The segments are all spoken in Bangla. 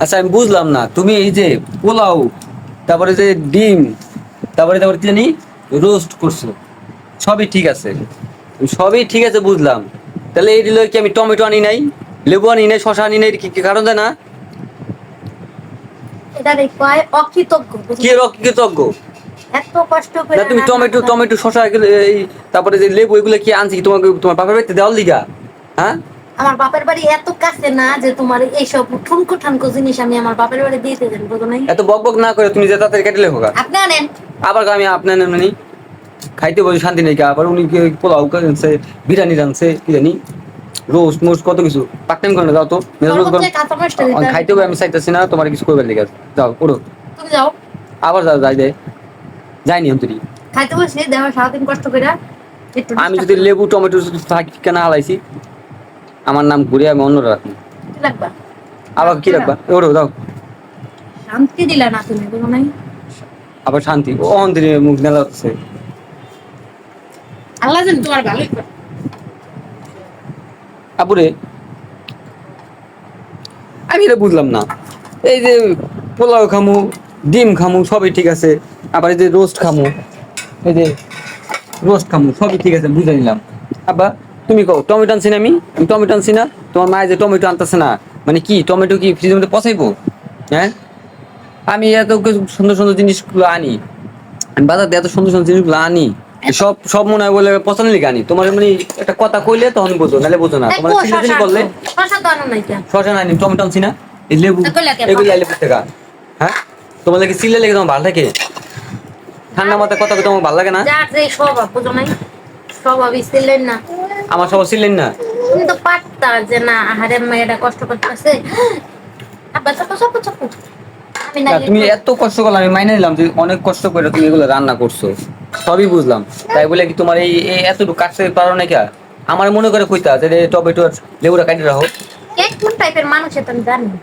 আচ্ছা আমি বুঝলাম না, তুমি এই যে পোলাও, তারপরে যে ডিম, তারপরে তারপরে কি জানি রোস্ট করছো, সবই ঠিক আছে, সবই ঠিক আছে বুঝলাম। তাহলে এই দিল কি আমি টমেটো আনি নাই, লেবু আনি নাই, শশা আনি নাই, কি কি কারণ জানা? এটা কয় অকৃতজ্ঞ, কি কৃতজ্ঞ? এত কষ্ট করে না তুমি রান্না টমেটো করে। টমেটো শশা এগুলো এই, তারপরে যে লেবু এগুলো কি আনছি কি তোমাকে, তোমার বাপের বাড়িতে দেওয়ার লিগা? হ্যাঁ, আমার বাপের বাড়ি এত কাছে না যে তোমার এইসব ঠুনকো ঠানকো জিনিস আমি আমার বাপের বাড়ি দিতে যাবো, বুঝো নাই? এত বক বক না করে তুমি যে তাড়াতাড়ি কেটে লেখো গা। আপনি আনেন। আবার আমি আপনার নেই, খাইতে বসে শান্তি নেই গা। আবার উনি কি পোলাও রানছে, বিরিয়ানি রানছে, কি জানি রোস্ট মোস্ট কত কিছু, পাক টাইম করে না, যাও তো মেজাজ মতো সর্বোচ্চ কাঁচা মরিচটা দিতে হবে খাইতে হবে, আমি চাইতেছি না তোমার কিছু করবার লেগে। যাও ওড়ো, তুমি যাও। আবার যাও, যাই দে, যাইনি অন্তরি। খাইতে বসে দেখো সারাদিন কষ্ট করে একটু আমি disturb যদি করো। লেবু টমেটো যদি থাকি কেনা হালাইছি, আমার নাম ঘুরে আমি অন্য রাখি। কি লাগবা? আবার কি রাখবা, ওড়ো যাও। শান্তি দিলা না তুমি, বুঝো নাই? আবার শান্তি ও অন্তরি মুখ মেলা হচ্ছে। আল্লাহ জানি তোমার ভালোই করে। আপুরে আমি এটা বুঝলাম না, এই যে পোলাও খামু, ডিম খামু, সবই ঠিক আছে, আবার এই যে রোস্ট খামু, এই যে রোস্ট খামু, সবই ঠিক আছে, বুঝে নিলাম। আবার তুমি কও টমেটো আনছি না, আমি টমেটো আনছি না, তোমার মায়ের যে টমেটো আনতেছে না, মানে কি টমেটো কি ফ্রিজের মধ্যে পচাইবো? হ্যাঁ, আমি এত কিছু সুন্দর সুন্দর জিনিসগুলো আনি, আমি বাজার দিয়ে এত সুন্দর সুন্দর জিনিসগুলো আনি, সব সব মনে হয় বলে পছন্দ লিখে আনি। তোমার মানে একটা কথা কইলে তখন বোঝো, নাহলে বোঝো না। তোমার চিল্লাচিল্লি করলে শশা তো আনো নাই কেন? শশা নাই, টমেটো আনছি না, এই লেবু, তা কইলা কেন? এগুলো লেবু থেকে। হ্যাঁ, তোমার লাগে চিল্লা লেগে তোমার ভালো লাগে? ঠান্ডা মাথায় কথা কই তোমার ভালো লাগে না? যার যে স্বভাব, বুঝো নাই? স্বভাবই ছিলেন না। আমার সবাই চিল্লেন না। তুমি তো পারতা যে না আহারে মেয়েটা কষ্ট করতেছে, আব্বা চাপো চাপো চাপো। আমি না না তুমি এত কষ্ট করলে আমি মাইনে নিলাম যে অনেক কষ্ট করে তুমি এগুলো রান্না করছো, সবই বুঝলাম। তাই বলে কি তোমার এই এতটুকু কাটতে পারো না কি? আমার মনে করে কইতা যে টমেটো আর লেবুটা কাটি রাখো। কে কোন টাইপের মানুষ এটা আমি জানি না।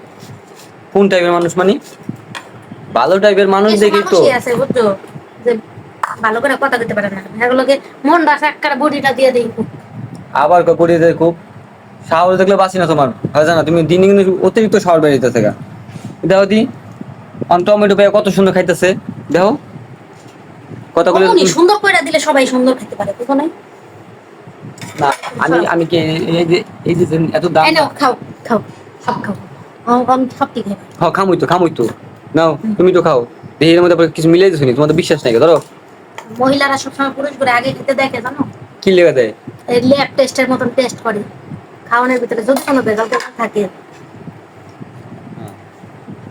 কোন টাইপের মানুষ মানে? ভালো টাইপের মানুষ কিছু দেখি তো। মানুষই আছে বুঝছো, যে ভালো করে কথা দিতে পারে না, এগুলোকে মন রাখা একটা বডিটা দিয়ে দিই। আবার করি যে খুব সাহস দেখলে বাঁচি না তোমার, হয় জানা তুমি দিন দিন অতিরিক্ত সাহস বেরিয়েছে গা। দেখো দি টমেটো পেয়ে কত সুন্দর খাইতেছে, দেখো কথা বলে। অমনি সুন্দর করে দিলে সবাই সুন্দর খেতে পারে, বুঝো নাই? না আমি আমি কি এই যে এই যে এত দাম। এই নাও খাও, খাও সব খাও। আমি সব ঠিক খাই। হ্যাঁ খামুই তো, নাও তুমি তো খাও। দেখি এর মধ্যে আবার কিছু মিলাই দিছো নি, তোমাদের বিশ্বাস নাই ধরো। মহিলারা সবসময় পুরুষ করে আগে খেতে দেখে, জানো? কি লেগে দেয়? এই ল্যাব টেস্টের মতন টেস্ট করে খাওয়ানোর ভিতরে যদি কোনো ভেজাল থাকে।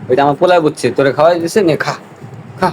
ওইটা আমার পোলায় বুঝছে, তোরে খাওয়াই দিছে নে খা খা।